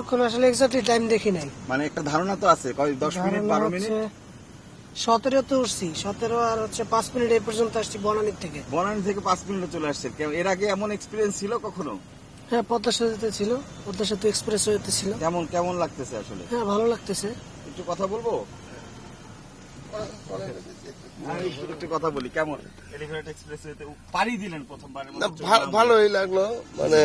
এখন আসলে exactly time দেখি নাই, মানে একটা ধারণা তো আছে, 10 মিনিট 12 মিনিট। 17 তো উঠছি, 17 আর 5 মিনিট এই পর্যন্ত আসছি বনানীর থেকে। বনানী থেকে 5 মিনিটে চলে আসছে। এর আগে এমন এক্সপিরিয়েন্স ছিল কখনো? হ্যাঁ, পদ্মা সেতুতে ছিল, পদ্মা সেতু এক্সপ্রেস ওয়েতে ছিল। কেমন লাগতেছে আসলে? হ্যাঁ, ভালো লাগতেছে। একটু কথা বলবো, একটু কথা বলি। কেমন এলিভেটেড এক্সপ্রেস ওয়েতে পাড়ি দিলেন প্রথমবারের মতো? ভালোই লাগলো, মানে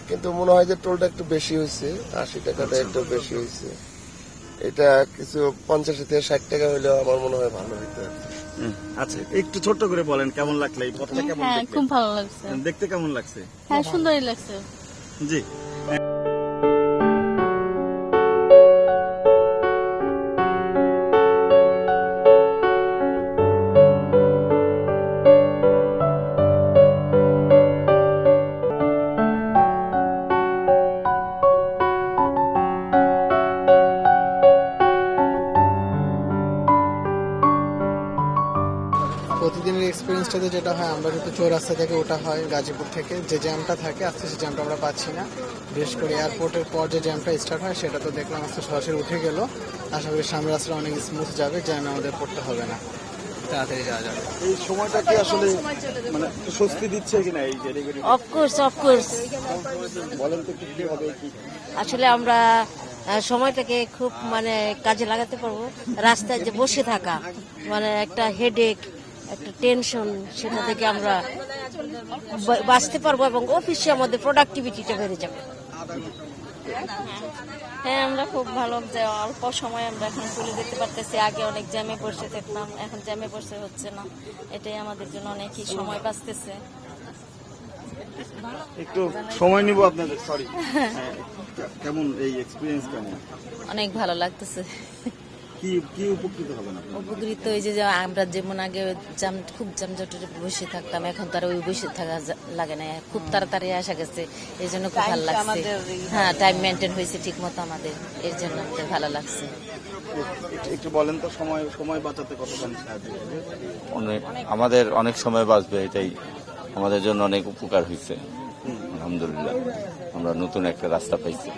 কিন্তু মনে হয় যে টোলটা একটু বেশি হয়েছে, 80 টাকাটা একটু বেশি হয়েছে। এটা কিছু 50 থেকে 60 টাকা হইলেও আমার মনে হয় ভালো হইতো। আচ্ছা, একটু ছোট্ট করে বলেন কেমন লাগলো এই পথটা? কেমন হ্যাঁ, দেখলেন? খুব ভালো লাগছে। দেখতে কেমন লাগছে? হ্যাঁ, সুন্দরই লাগছে। জি। প্রতিদিনের এক্সপিরিয়েন্সটাতে যেটা হয়, আমরা যেহেতু চৌরাস্তা থেকে ওটা হয় গাজীপুর থেকে, যে জ্যামটা থাকে আস্তে সে জ্যামটা আমরা পাচ্ছি না। বিশেষ করে এয়ারপোর্টের পর যে জ্যামটা স্টার্ট হয় সেটা তো দেখলাম আস্তে সরাসরি উঠে গেল। আশা করি সামনে রাস্তা অনেক স্মুথ যাবে, জ্যাম আমাদের পড়তে হবে না, তাড়াতাড়ি যাওয়া যাবে। এই সময়টা কি আসলে মানে একটু স্বস্তি দিচ্ছে কিনা এই যে এলিভেটেড? অফকোর্স বলেন তো কি হবে কি? আসলে আমরা সময়টাকে খুব মানে কাজে লাগাতে পারবো। রাস্তায় যে বসে থাকা মানে একটা হেডেক, একটা টেনশন, সেটা থেকে আমরা বাঁচতে পারবো এবং অফিসে আমাদের প্রোডাক্টিভিটিটা বেড়ে যাবে। হ্যাঁ, আমরা খুব ভালো যে অল্প সময় আমরা এখন চলে যেতে পারতেছি। আগে অনেক জ্যামে বসে থাকতাম, এখন জ্যামে বসে হচ্ছে না। এটাই আমাদের জন্য অনেকই সময় বাঁচতেছে। একটু সময় নিব আপনাদের, সরি। কেমন এই এক্সপিরিয়েন্স কেমন? অনেক ভালো লাগতেছে। কি উপকৃত হবেন আপনি? উপকৃত এই যে আমরা যেমন আগে খুব যানজটে বসে থাকতাম, এখন তার ওই বসে থাকা লাগে না, খুব তাড়াতাড়ি আসা গেছে, এই জন্য খুব ভালো লাগছে। হ্যাঁ, টাইম মেনটেন হয়েছে ঠিক মতো আমাদের, এর জন্য আমাদের ভালো লাগছে। একটু বলেন তো সময় বাঁচাতে কতখানি সাহায্য করবে? আমাদের অনেক সময় বাঁচবে, এটাই আমাদের জন্য অনেক উপকার হয়েছে। আলহামদুলিল্লাহ, আমরা নতুন একটা রাস্তা পাইছি।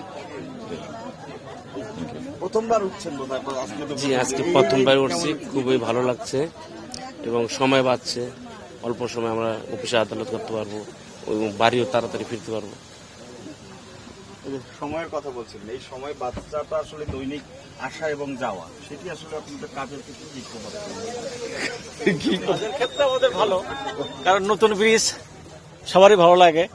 প্রথমবার উঠছেন বোধহয় আজকে? তো জি, আজকে প্রথমবার উঠছি, খুবই ভালো লাগছে এবং সময় বাঁচছে। অল্প সময় আমরা অফিসে আদালত করতে পারবো এবং বাড়িও তাড়াতাড়ি ফিরতে পারবো। সময়ের কথা বলছিলেন, এই সময় বাচ্চাটা আসলে দৈনিক আসা এবং যাওয়া, সেটি আসলে আপনাদের কাজের ক্ষেত্রে কি প্রভাব ফেলবে? কাজের ক্ষেত্রে আমাদের ভালো, কারণ নতুন ব্রিজ সবারই ভালো লাগে।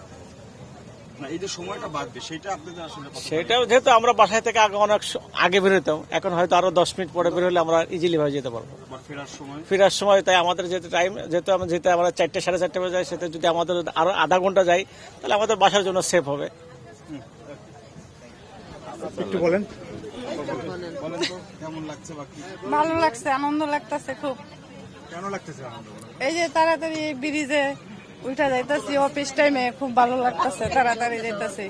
না, এই যে সময়টা বাড়বে সেটা আপনাদের আসলে সেটাও যেহেতু আমরা বাসায় থেকে অনেক আগে বেরোতাম, এখন হয়তো আরো 10 মিনিট পরে বেরোলে আমরা ইজিলি হয়ে যেতে পারবো ফেরার সময়। তাই আমাদের যেহেতু আমরা 4টে 4:30 বাজে যাই, সেটা যদি আমাদের আরো আধা ঘন্টা যাই তাহলে আমাদের বাসার জন্য সেফ হবে। একটু বলেন তো কেমন লাগছে? ভালো লাগছে, আনন্দ লাগতেছে খুব। কেন লাগতেছে আনন্দ? এই যে তাড়াতাড়ি ব্রিজে উঠা যাইতেছি, অফিস টাইমে খুব ভালো লাগতেছে, তাড়াতাড়ি যাইতেছি।